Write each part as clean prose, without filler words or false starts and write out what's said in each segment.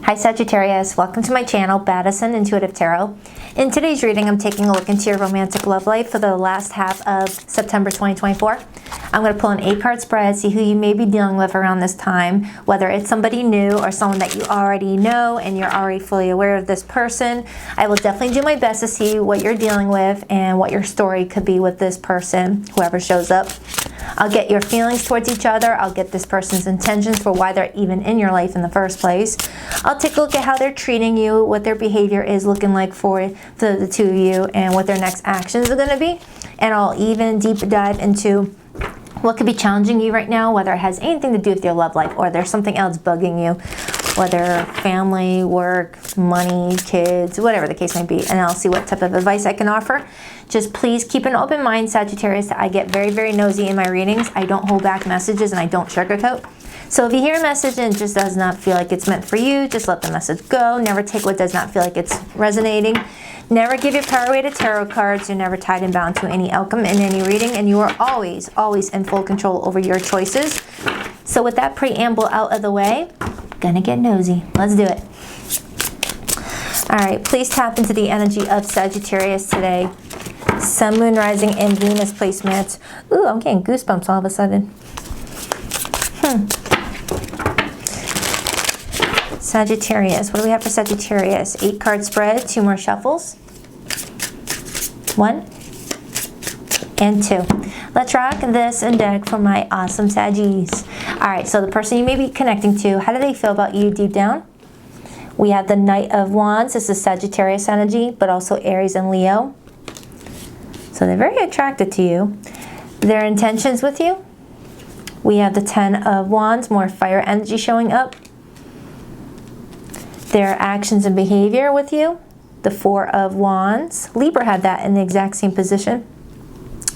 Hi Sagittarius, welcome to my channel, Baddison Intuitive Tarot. In today's reading, I'm taking a look into your romantic love life for the last half of September 2024. I'm going to pull an 8-card spread, see who you may be dealing with around this time, whether it's somebody new or someone that you already know and you're already fully aware of this person. I will definitely do my best to see what you're dealing with and what your story could be with this person, whoever shows up. I'll get your feelings towards each other. I'll get this person's intentions for why they're even in your life in the first place. I'll take a look at how they're treating you, what their behavior is looking like for the two of you, and what their next actions are going to be. And I'll even deep dive into what could be challenging you right now, whether it has anything to do with your love life or there's something else bugging you, whether family, work, money, kids, whatever the case may be. And I'll see what type of advice I can offer. Just please keep an open mind, Sagittarius. I get very, very nosy in my readings. I don't hold back messages and I don't sugarcoat. So if you hear a message and it just does not feel like it's meant for you, just let the message go. Never take what does not feel like it's resonating. Never give your power away to tarot cards. You're never tied and bound to any outcome in any reading, and you are always, always in full control over your choices. So with that preamble out of the way, gonna get nosy. Let's do it. All right, please tap into the energy of Sagittarius today. Sun, Moon, Rising, and Venus placements. Ooh, I'm getting goosebumps all of a sudden. Sagittarius, what do we have for Sagittarius? 8-card spread, 2 more shuffles. 1 and 2. Let's rock this and deck for my awesome Saggies. All right, so the person you may be connecting to, how do they feel about you deep down? We have the Knight of Wands. This is Sagittarius energy, but also Aries and Leo. So they're very attracted to you. Their intentions with you. We have the 10 of Wands, more fire energy showing up. Their actions and behavior with you. The 4 of Wands. Libra had that in the exact same position.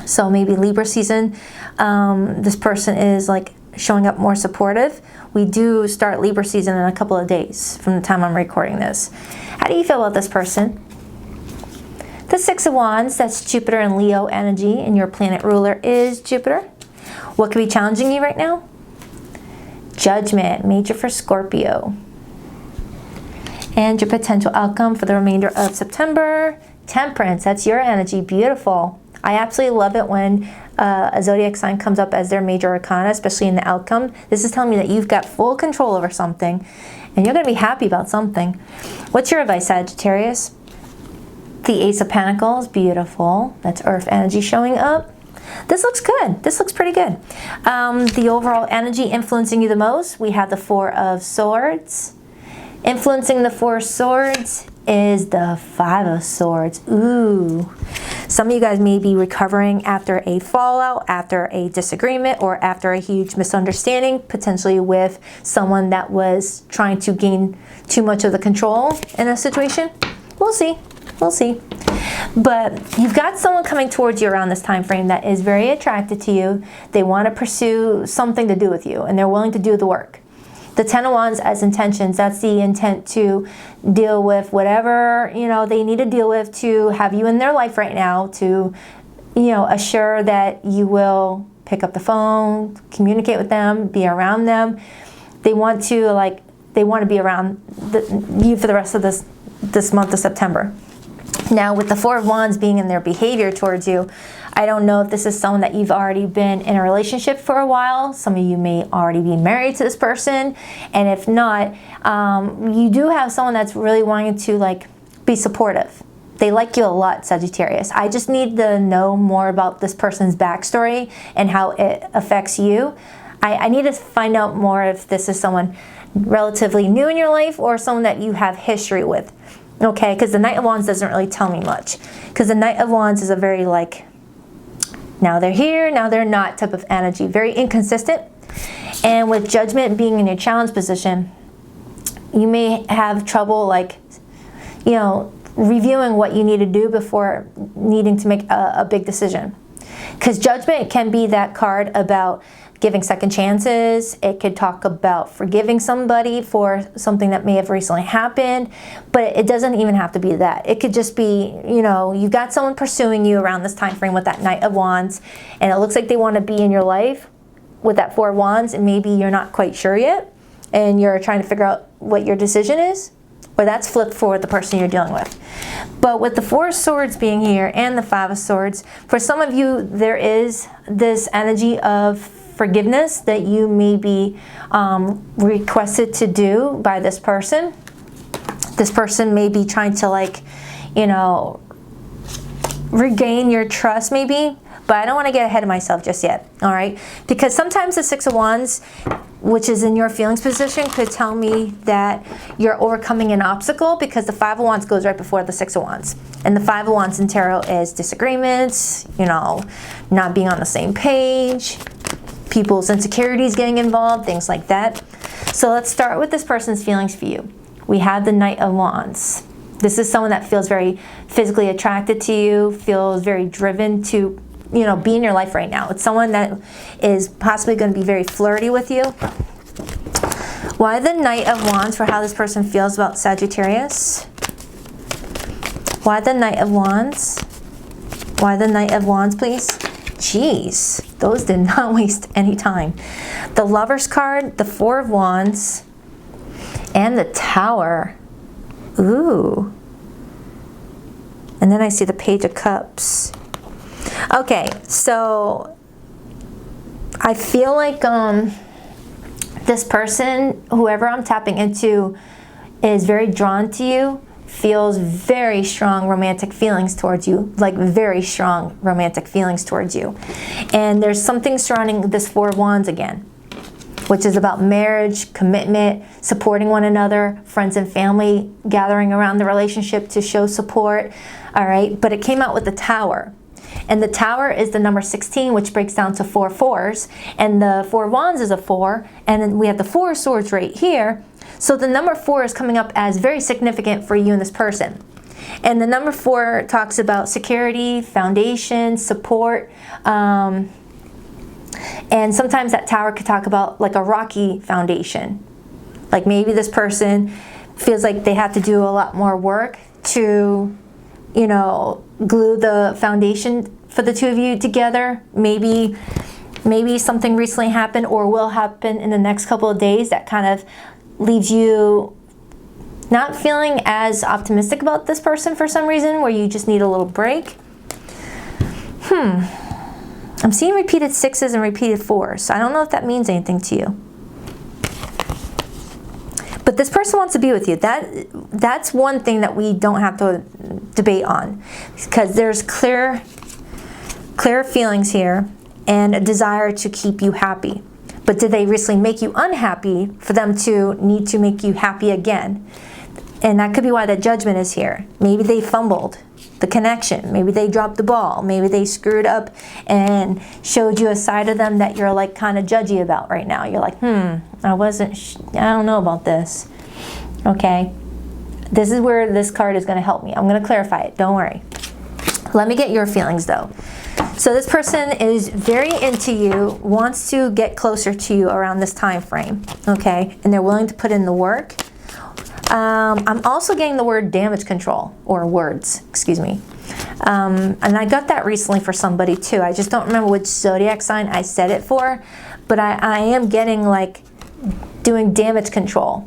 So maybe Libra season, this person is like showing up more supportive. We do start Libra season in a couple of days from the time I'm recording this. How do you feel about this person? The 6 of Wands, that's Jupiter and Leo energy, and your planet ruler is Jupiter. What could be challenging you right now? Judgment, major for Scorpio. And your potential outcome for the remainder of September. Temperance, that's your energy, beautiful. I absolutely love it when a zodiac sign comes up as their major arcana, especially in the outcome. This is telling me that you've got full control over something and you're going to be happy about something. What's your advice, Sagittarius? The Ace of Pentacles, beautiful. That's Earth energy showing up. This looks good. This looks pretty good. The overall energy influencing you the most, we have the 4 of Swords. Influencing the 4 of Swords is the 5 of Swords. Ooh. Some of you guys may be recovering after a fallout, after a disagreement, or after a huge misunderstanding, potentially with someone that was trying to gain too much of the control in a situation. We'll see. We'll see. But you've got someone coming towards you around this time frame that is very attracted to you. They want to pursue something to do with you, and they're willing to do the work. The 10 of Wands as intentions, that's the intent to deal with whatever, they need to deal with to have you in their life right now, to, assure that you will pick up the phone, communicate with them, be around them. They want to, be around you for the rest of this month of September. Now, with the 4 of Wands being in their behavior towards you, I don't know if this is someone that you've already been in a relationship for a while. Some of you may already be married to this person. And if not, you do have someone that's really wanting to be supportive. They like you a lot, Sagittarius. I just need to know more about this person's backstory and how it affects you. I need to find out more if this is someone relatively new in your life or someone that you have history with. Okay, because the Knight of Wands doesn't really tell me much. Because the Knight of Wands is a very now they're here, now they're not type of energy. Very inconsistent. And with Judgment being in your challenge position, you may have trouble reviewing what you need to do before needing to make a big decision. Because Judgment can be that card about giving second chances. It could talk about forgiving somebody for something that may have recently happened, but it doesn't even have to be that. It could just be, you've got someone pursuing you around this time frame with that Knight of Wands, and it looks like they want to be in your life with that 4 of Wands, and maybe you're not quite sure yet. and you're trying to figure out what your decision is, or that's flipped for the person you're dealing with. But with the Four of Swords being here and the Five of Swords, for some of you, there is this energy of forgiveness that you may be requested to do by this person. This person may be trying to, like, you know, regain your trust maybe, but I don't want to get ahead of myself just yet, all right? Because sometimes the Six of Wands, which is in your feelings position, could tell me that you're overcoming an obstacle, because the Five of Wands goes right before the Six of Wands. And the Five of Wands in tarot is disagreements, you know, not being on the same page, people's insecurities getting involved, things like that. So let's start with this person's feelings for you. We have the Knight of Wands. This is someone that feels very physically attracted to you, feels very driven to, you know, be in your life right now. It's someone that is possibly going to be very flirty with you. Why the Knight of Wands for how this person feels about Sagittarius? Why the Knight of Wands? Why the Knight of Wands, please? Jeez, those did not waste any time. The Lover's card, the Four of Wands, and the Tower. Ooh. And then I see the Page of Cups. Okay, so I feel like this person, whoever I'm tapping into, is very drawn to you, feels very strong romantic feelings towards you, like very strong romantic feelings towards you. And there's something surrounding this Four of Wands again, which is about marriage, commitment, supporting one another, friends and family gathering around the relationship to show support, all right? But it came out with the Tower. And the Tower is the number 16, which breaks down to 4 4s. And the Four of Wands is a 4. And then we have the Four of Swords right here. So the number 4 is coming up as very significant for you and this person. And the number 4 talks about security, foundation, support. And sometimes that Tower could talk about like a rocky foundation. Like maybe this person feels like they have to do a lot more work to, you know, glue the foundation for the two of you together. Maybe something recently happened or will happen in the next couple of days that kind of leaves you not feeling as optimistic about this person for some reason, where you just need a little break. I'm seeing repeated 6s and repeated 4s, so I don't know if that means anything to you. But this person wants to be with you. That's one thing that we don't have to debate on, because there's clear feelings here and a desire to keep you happy. But did they recently make you unhappy for them to need to make you happy again? And that could be why the Judgment is here. Maybe they fumbled the connection. Maybe they dropped the ball. Maybe they screwed up and showed you a side of them that you're like kind of judgy about right now. You're like, I don't know about this. Okay. This is where this card is going to help me. I'm going to clarify it. Don't worry. Let me get your feelings though. So this person is very into you, wants to get closer to you around this time frame. Okay. And they're willing to put in the work. I'm also getting the word damage control, or words, excuse me. And I got that recently for somebody too. I just don't remember which zodiac sign I said it for, but I am getting like doing damage control.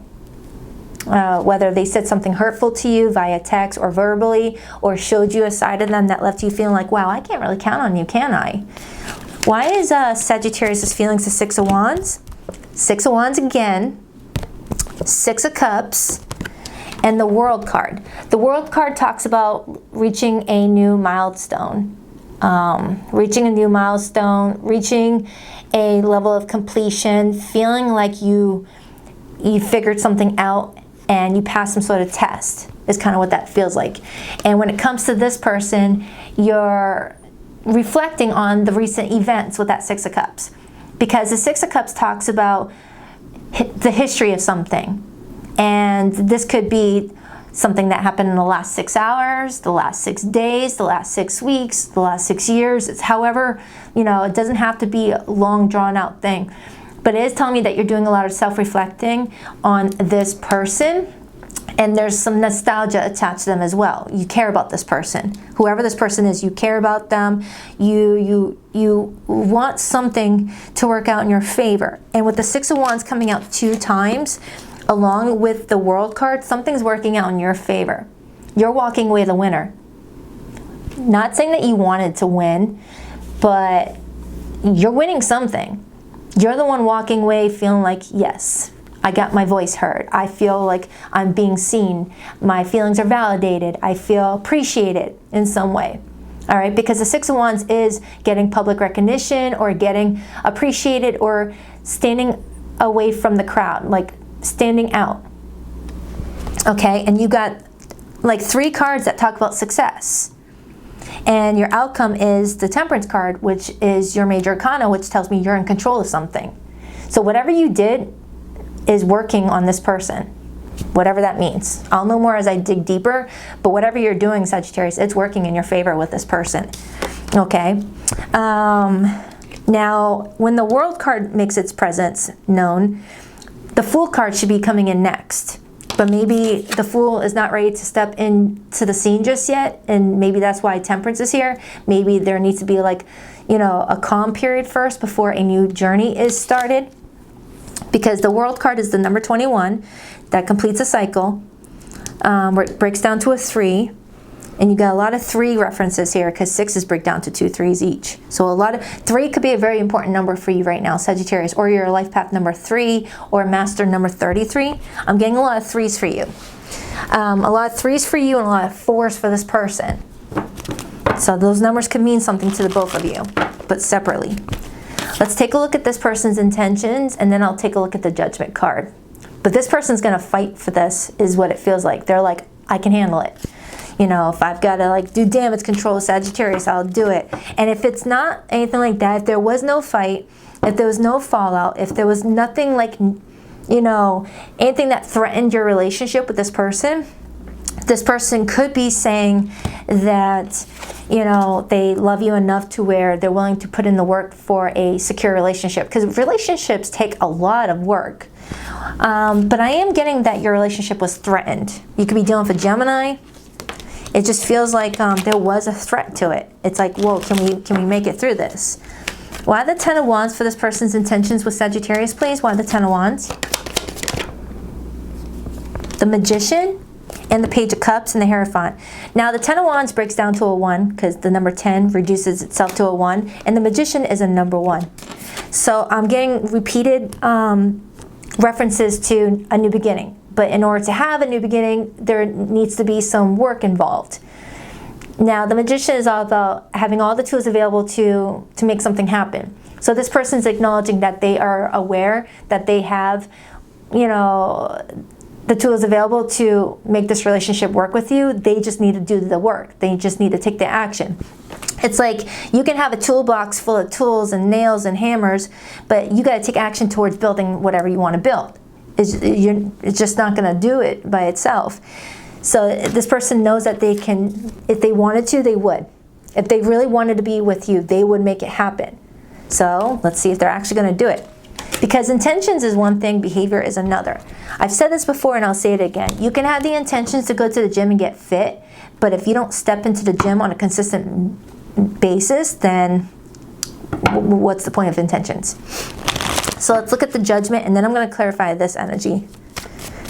Whether they said something hurtful to you via text or verbally, or showed you a side of them that left you feeling like, wow, I can't really count on you, can I? Why is Sagittarius' feelings the 6 of Wands? 6 of Wands again, 6 of Cups, and the World card. The World card talks about reaching a new milestone. Reaching a new milestone, reaching a level of completion, feeling like you figured something out and you passed some sort of test is kind of what that feels like. And when it comes to this person, you're reflecting on the recent events with that 6 of Cups. Because the 6 of Cups talks about the history of something. And this could be something that happened in the last 6 hours, the last 6 days, the last 6 weeks, the last 6 years. It's however, it doesn't have to be a long drawn out thing. But it is telling me that you're doing a lot of self-reflecting on this person. And there's some nostalgia attached to them as well. You care about this person. Whoever this person is, you care about them. You want something to work out in your favor. And with the Six of Wands coming out 2 times, along with the World card, something's working out in your favor. You're walking away the winner. Not saying that you wanted to win, but you're winning something. You're the one walking away feeling like, yes, I got my voice heard. I feel like I'm being seen. My feelings are validated. I feel appreciated in some way. All right, because the Six of Wands is getting public recognition or getting appreciated or standing away from the crowd, like standing out. Okay, and you got like 3 cards that talk about success. And your outcome is the Temperance card, which is your major arcana, which tells me you're in control of something. So whatever you did is working on this person, whatever that means. I'll know more as I dig deeper, but whatever you're doing, Sagittarius, it's working in your favor with this person. Okay. Now, when the World card makes its presence known, the Fool card should be coming in next. But maybe the Fool is not ready to step into the scene just yet, and maybe that's why Temperance is here. Maybe there needs to be like, you know, a calm period first before a new journey is started. Because the World card is the number 21 that completes a cycle, where it breaks down to a 3. And you got a lot of 3 references here because 6s break down to 2 3s each. So a lot of 3 could be a very important number for you right now, Sagittarius, or your life path number 3 or master number 33. I'm getting a lot of 3s for you. A lot of 3s for you and a lot of 4s for this person. So those numbers could mean something to the both of you, but separately. Let's take a look at this person's intentions, and then I'll take a look at the Judgment card. But this person's going to fight for this, is what it feels like. They're like, I can handle it. You know, if I've got to like do damage control with Sagittarius, I'll do it. And if it's not anything like that, if there was no fight, if there was no fallout, if there was nothing like, you know, anything that threatened your relationship with this person could be saying that, you know, they love you enough to where they're willing to put in the work for a secure relationship. Because relationships take a lot of work. But I am getting that your relationship was threatened. You could be dealing with a Gemini. It just feels like there was a threat to it. It's like, whoa, can we make it through this? Why the 10 of Wands for this person's intentions with Sagittarius, please? Why the 10 of Wands? The Magician and the Page of Cups and the Hierophant. Now, the 10 of Wands breaks down to a 1 because the number 10 reduces itself to a 1. And the Magician is a number 1. So I'm getting repeated references to a new beginning. But in order to have a new beginning, there needs to be some work involved. Now, the Magician is all about having all the tools available to make something happen. So this person's acknowledging that they are aware that they have, you know, the tools available to make this relationship work with you. They just need to do the work. They just need to take the action. It's like you can have a toolbox full of tools and nails and hammers, but you got to take action towards building whatever you want to build. It's just not going to do it by itself. So this person knows that they can, if they wanted to, they would. If they really wanted to be with you, they would make it happen. So let's see if they're actually going to do it. Because intentions is one thing, behavior is another. I've said this before and I'll say it again. You can have the intentions to go to the gym and get fit, but if you don't step into the gym on a consistent basis, then what's the point of intentions? So let's look at the Judgment, and then I'm going to clarify this energy.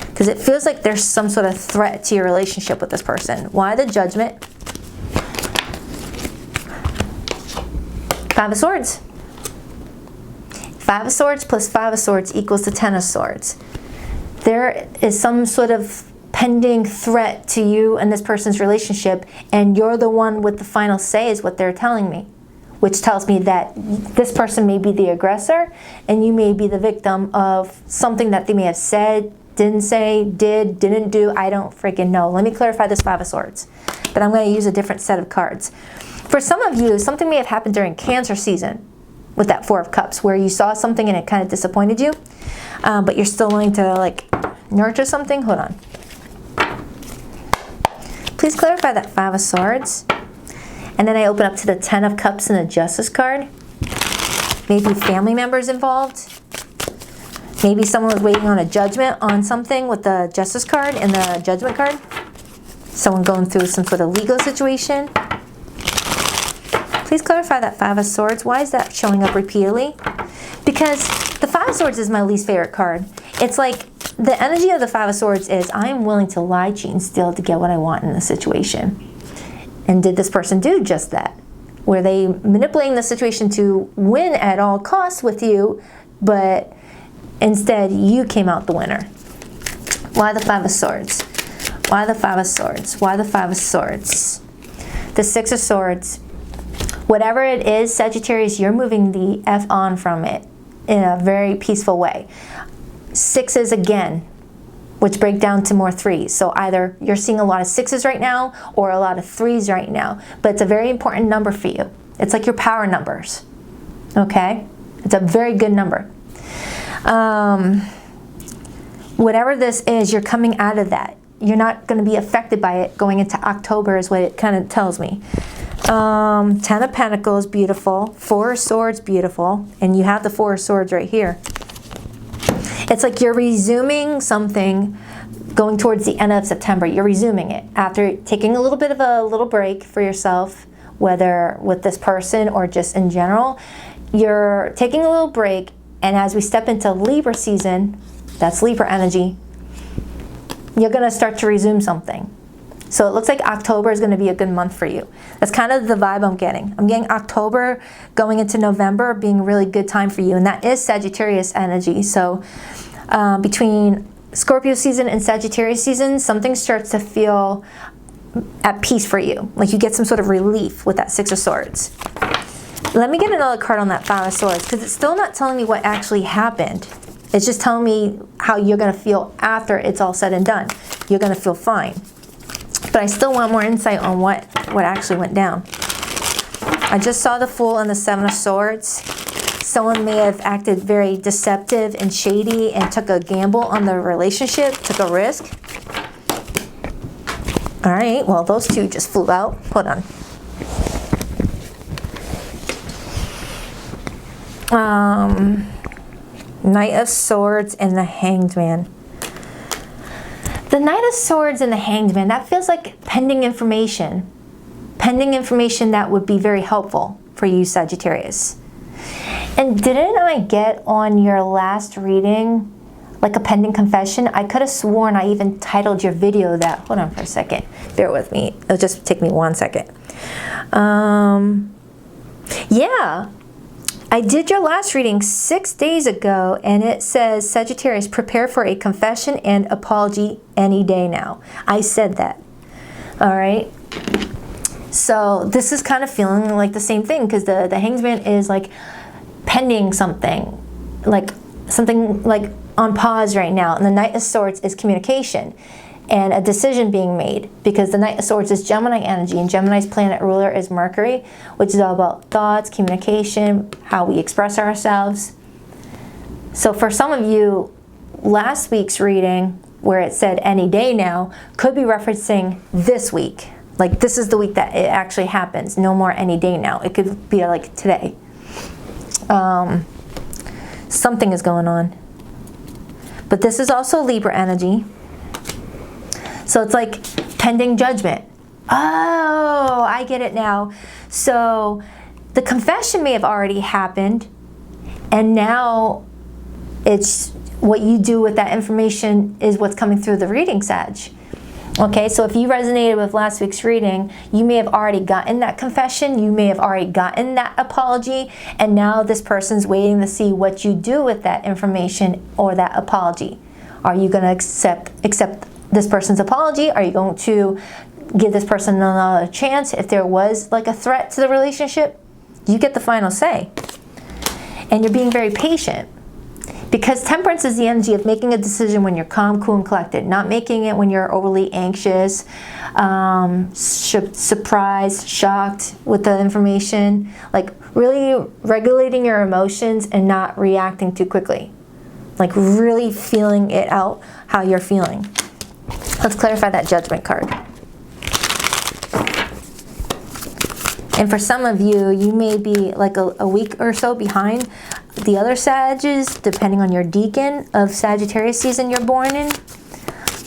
Because it feels like there's some sort of threat to your relationship with this person. Why the Judgment? 5 of Swords. 5 of Swords plus 5 of Swords equals the 10 of Swords. There is some sort of pending threat to you and this person's relationship, and you're the one with the final say is what they're telling me. Which tells me that this person may be the aggressor and you may be the victim of something that they may have said, didn't say, didn't do. I don't freaking know. Let me clarify this 5 of Swords. But I'm going to use a different set of cards. For some of you, something may have happened during Cancer season with that 4 of Cups, where you saw something and it kind of disappointed you, but you're still willing to like nurture something. Hold on. Please clarify that 5 of Swords. And then I open up to the 10 of Cups and the Justice card. Maybe family members involved. Maybe someone was waiting on a judgment on something with the Justice card and the Judgment card. Someone going through some sort of legal situation. Please clarify that Five of Swords. Why is that showing up repeatedly? Because the Five of Swords is my least favorite card. It's like the energy of the Five of Swords is I am willing to lie, cheat, and steal to get what I want in the situation. And did this person do just that? Were they manipulating the situation to win at all costs with you, but instead you came out the winner? Why the Five of Swords? Why the Five of Swords? Why the Five of Swords? The Six of Swords. Whatever it is, Sagittarius, you're moving the F on from it in a very peaceful way. Sixes again, which break down to more threes. So either you're seeing a lot of sixes right now or a lot of threes right now. But it's a very important number for you. It's like your power numbers. Okay? It's a very good number. Whatever this is, you're coming out of that. You're not going to be affected by it going into October is what it kind of tells me. Ten of Pentacles, beautiful. Four of Swords, beautiful. And you have the Four of Swords right here. It's like you're resuming something going towards the end of September. You're resuming it after taking a little bit of a little break for yourself, whether with this person or just in general. You're taking a little break, and as we step into Libra season, that's Libra energy, you're going to start to resume something. So it looks like October is going to be a good month for you. That's kind of the vibe I'm getting. I'm getting October going into November being a really good time for you. And that is Sagittarius energy. So between Scorpio season and Sagittarius season, something starts to feel at peace for you. Like you get some sort of relief with that Six of Swords. Let me get another card on that Five of Swords, because it's still not telling me what actually happened. It's just telling me how you're going to feel after it's all said and done. You're going to feel fine. But I still want more insight on what actually went down. I just saw the Fool and the Seven of Swords. Someone may have acted very deceptive and shady and took a gamble on the relationship, took a risk. All right, well, those two just flew out. Hold on. Knight of Swords and the Hanged Man. The Knight of Swords and the Hanged Man, that feels like pending information. Pending information that would be very helpful for you, Sagittarius. And didn't I get on your last reading like a pending confession? I could have sworn I even titled your video that. Hold on for a second. Bear with me. It'll just take me 1 second. Yeah. I did your last reading 6 days ago, and it says, Sagittarius, prepare for a confession and apology any day now. I said that. All right. So this is kind of feeling like the same thing, because the Hanged Man is like pending something like on pause right now. And the Knight of Swords is communication and a decision being made, because the Knight of Swords is Gemini energy, and Gemini's planet ruler is Mercury, which is all about thoughts, communication, how we express ourselves. So for some of you, last week's reading, where it said any day now, could be referencing this week. Like this is the week that it actually happens. No more any day now. It could be like today. Something is going on. But this is also Libra energy. So it's like pending judgment. Oh, I get it now. So the confession may have already happened, and now it's what you do with that information is what's coming through the reading, Sag. Okay, so if you resonated with last week's reading, you may have already gotten that confession, you may have already gotten that apology, and now this person's waiting to see what you do with that information or that apology. Are you going to accept this person's apology? Are you going to give this person another chance if there was like a threat to the relationship? You get the final say. And you're being very patient, because Temperance is the energy of making a decision when you're calm, cool, and collected, not making it when you're overly anxious, surprised, shocked with the information, like really regulating your emotions and not reacting too quickly, like really feeling it out how you're feeling. Let's clarify that Judgment card. And for some of you, you may be like a week or so behind the other Sages, depending on your decan of Sagittarius season you're born in.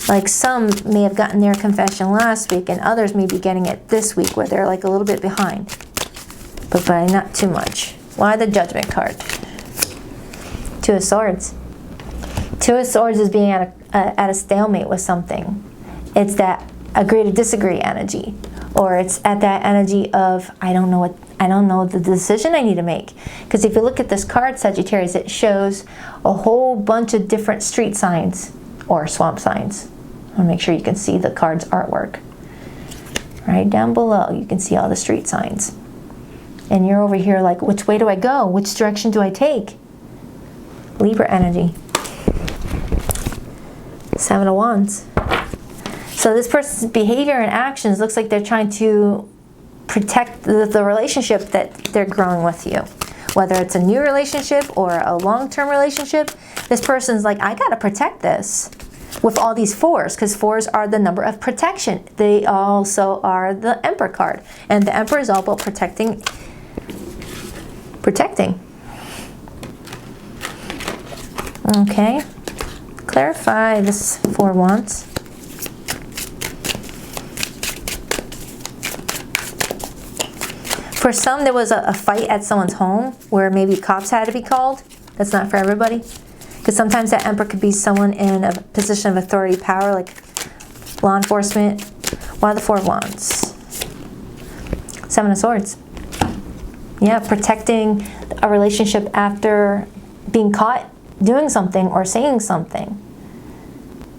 Like some may have gotten their confession last week and others may be getting it this week where they're like a little bit behind. But by not too much. Why the Judgment card? Two of Swords. Two of Swords is being at a stalemate with something. It's that agree to disagree energy. Or it's at that energy of, I don't know the decision I need to make. Because if you look at this card, Sagittarius, it shows a whole bunch of different street signs or swamp signs. I want to make sure you can see the card's artwork. Right down below, you can see all the street signs. And you're over here like, which way do I go? Which direction do I take? Libra energy. Seven of Wands. So this person's behavior and actions looks like they're trying to protect the relationship that they're growing with you. Whether it's a new relationship or a long-term relationship, this person's like, I gotta protect this with all these fours, because fours are the number of protection. They also are the Emperor card. And the Emperor is all about protecting. Okay. Clarify this Four of Wands. For some, there was a fight at someone's home where maybe cops had to be called. That's not for everybody. Because sometimes that Emperor could be someone in a position of authority, power, like law enforcement. Why the Four of Wands? Seven of Swords. Yeah, protecting a relationship after being caught doing something or saying something.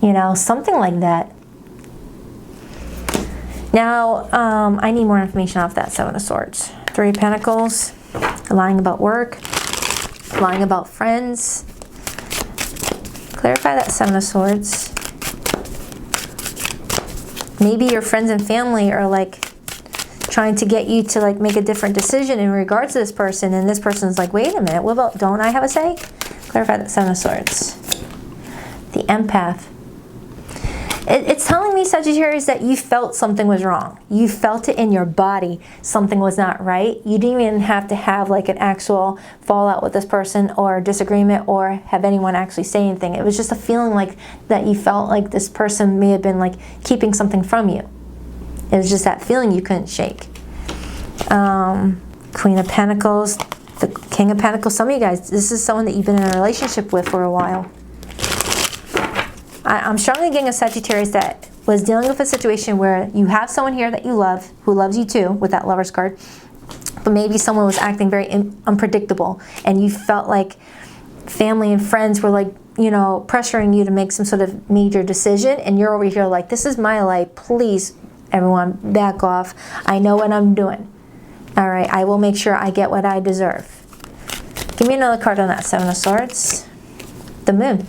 You know, something like that. Now, I need more information off that Seven of Swords. Three of Pentacles, lying about work, lying about friends. Clarify that Seven of Swords. Maybe your friends and family are like trying to get you to like make a different decision in regards to this person, and this person's like, wait a minute, what about, don't I have a say? Clarify that Seven of Swords. The Empath. It's telling me, Sagittarius, that you felt something was wrong. You felt it in your body. Something was not right. You didn't even have to have like an actual fallout with this person or disagreement or have anyone actually say anything. It was just a feeling like that you felt like this person may have been like keeping something from you. It was just that feeling you couldn't shake. Queen of Pentacles, the King of Pentacles. Some of you guys, this is someone that you've been in a relationship with for a while. I'm strongly getting a Sagittarius that was dealing with a situation where you have someone here that you love, who loves you too, with that Lover's card, but maybe someone was acting very unpredictable, and you felt like family and friends were like, you know, pressuring you to make some sort of major decision, and you're over here like, this is my life, please, everyone, back off. I know what I'm doing. All right, I will make sure I get what I deserve. Give me another card on that Seven of Swords. The Moon.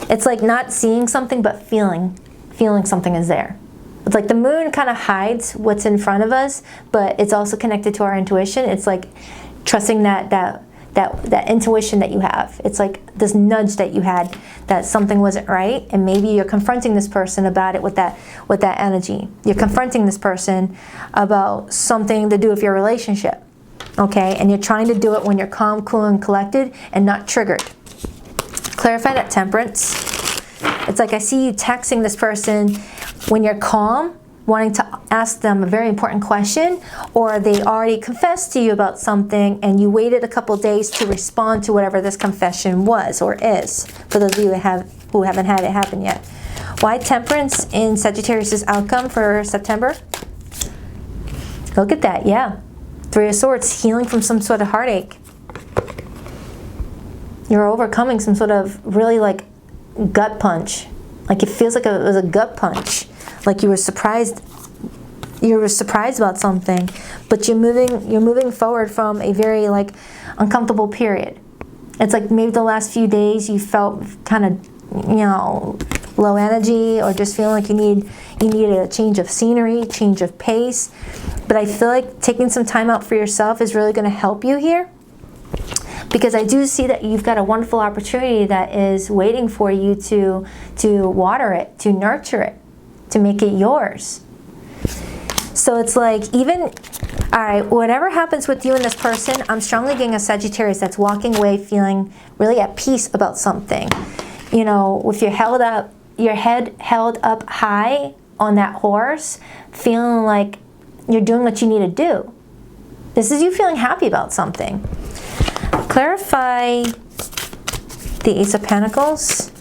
It's like not seeing something, but feeling something is there. It's like the moon kind of hides what's in front of us, but it's also connected to our intuition. It's like trusting that intuition that you have. It's like this nudge that you had that something wasn't right, and maybe you're confronting this person about it with that energy. You're confronting this person about something to do with your relationship, okay? And you're trying to do it when you're calm, cool, and collected and not triggered. Clarify that Temperance. It's like I see you texting this person when you're calm, wanting to ask them a very important question, or they already confessed to you about something and you waited a couple days to respond to whatever this confession was or is, for those of you who haven't had it happen yet. Why Temperance in Sagittarius' outcome for September? Look at that, yeah. Three of Swords, healing from some sort of heartache. You're overcoming some sort of really like gut punch. Like it feels like it was a gut punch. Like you were surprised about something, but you're moving forward from a very like uncomfortable period. It's like maybe the last few days you felt kind of, you know, low energy, or just feeling like you needed a change of scenery, change of pace. But I feel like taking some time out for yourself is really going to help you here. Because I do see that you've got a wonderful opportunity that is waiting for you to water it, to nurture it, to make it yours. So it's like, even All right, whatever happens with you and this person, I'm strongly getting a Sagittarius that's walking away feeling really at peace about something. You know, with your head held up high on that horse, feeling like you're doing what you need to do. This is you feeling happy about something. Clarify the Ace of Pentacles.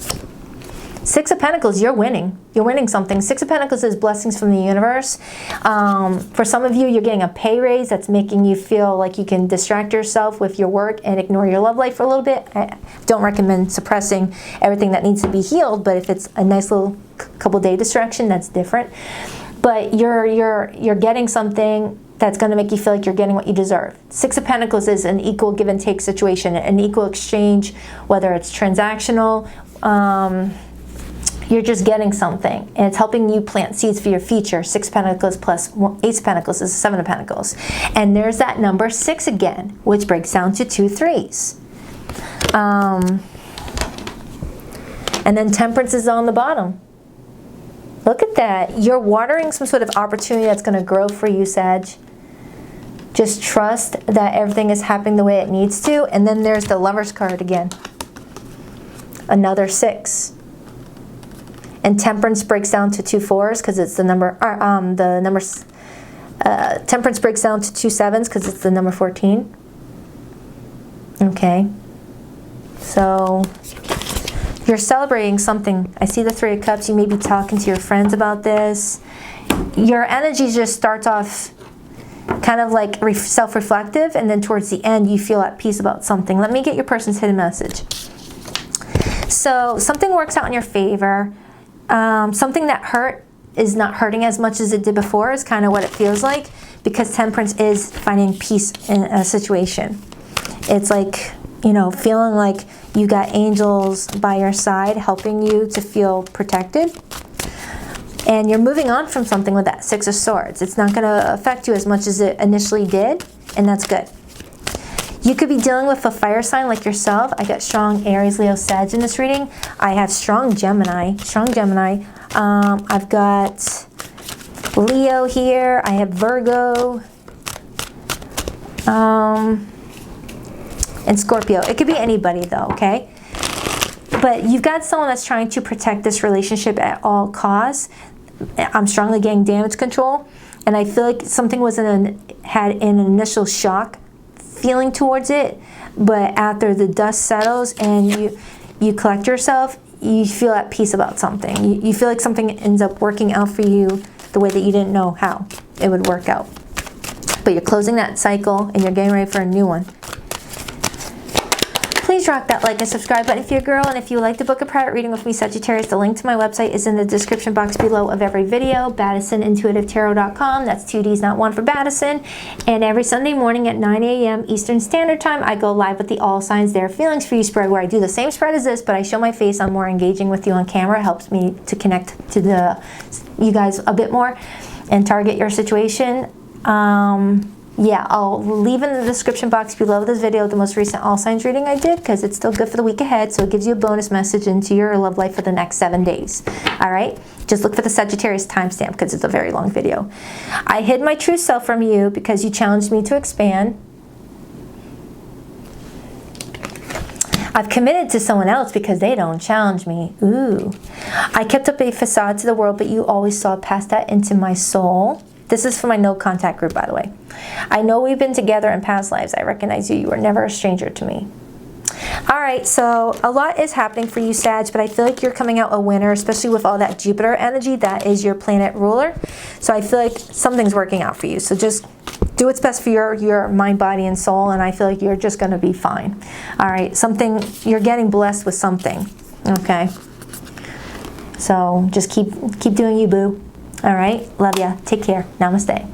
Six of Pentacles, you're winning. You're winning something. Six of Pentacles is blessings from the universe. For some of you, you're getting a pay raise that's making you feel like you can distract yourself with your work and ignore your love life for a little bit. I don't recommend suppressing everything that needs to be healed, but if it's a nice little couple day distraction, that's different. But you're getting something that's going to make you feel like you're getting what you deserve. Six of Pentacles is an equal give and take situation, an equal exchange, whether it's transactional, you're just getting something, and it's helping you plant seeds for your future. Six of Pentacles plus Ace of Pentacles is Seven of Pentacles. And there's that number 6 again, which breaks down to 2 3s. And then Temperance is on the bottom. Look at that. You're watering some sort of opportunity that's going to grow for you, Sag. Just trust that everything is happening the way it needs to. And then there's the Lover's card again. Another 6. And Temperance breaks down to 2 4s because it's the number, Temperance breaks down to 2 7s because it's the number 14. Okay. So you're celebrating something. I see the 3 of Cups. You may be talking to your friends about this. Your energy just starts off kind of like self-reflective, and then towards the end you feel at peace about something. Let me get your person's hidden message. So something works out in your favor. Something that hurt is not hurting as much as it did before is kind of what it feels like, because Temperance is finding peace in a situation. It's like, you know, feeling like you got angels by your side helping you to feel protected. And you're moving on from something with that 6 of Swords. It's not going to affect you as much as it initially did, and that's good. You could be dealing with a fire sign like yourself. I got strong Aries, Leo, Sag in this reading. I have strong Gemini. I've got Leo here. I have Virgo. And Scorpio. It could be anybody though, okay? But you've got someone that's trying to protect this relationship at all costs. I'm strongly getting damage control. And I feel like something had an initial shock feeling towards it, but after the dust settles and you collect yourself, you feel at peace about something. You feel like something ends up working out for you the way that you didn't know how it would work out. But you're closing that cycle and you're getting ready for a new one. Please rock that like and subscribe button if you're a girl, and if you would like to book a private reading with me, Sagittarius, the link to my website is in the description box below of every video, BaddisonIntuitiveTarot.com. That's 2 Ds, not 1 for Baddison. And every Sunday morning at 9 a.m. Eastern Standard Time, I go live with the All Signs Their Feelings for You spread, where I do the same spread as this, but I show my face. I'm more engaging with you on camera. It helps me to connect to you guys a bit more and target your situation. Yeah, I'll leave in the description box below this video the most recent all signs reading I did, because it's still good for the week ahead, so it gives you a bonus message into your love life for the next 7 days. All right? Just look for the Sagittarius timestamp because it's a very long video. I hid my true self from you because you challenged me to expand. I've committed to someone else because they don't challenge me. Ooh. I kept up a facade to the world, but you always saw past that into my soul. This is for my no contact group, by the way. I know we've been together in past lives. I recognize you. You were never a stranger to me. All right, so a lot is happening for you, Sag, but I feel like you're coming out a winner, especially with all that Jupiter energy. That is your planet ruler. So I feel like something's working out for you. So just do what's best for your mind, body, and soul, and I feel like you're just going to be fine. All right, you're getting blessed with something, okay? So just keep doing you, boo. All right, love ya. Take care. Namaste.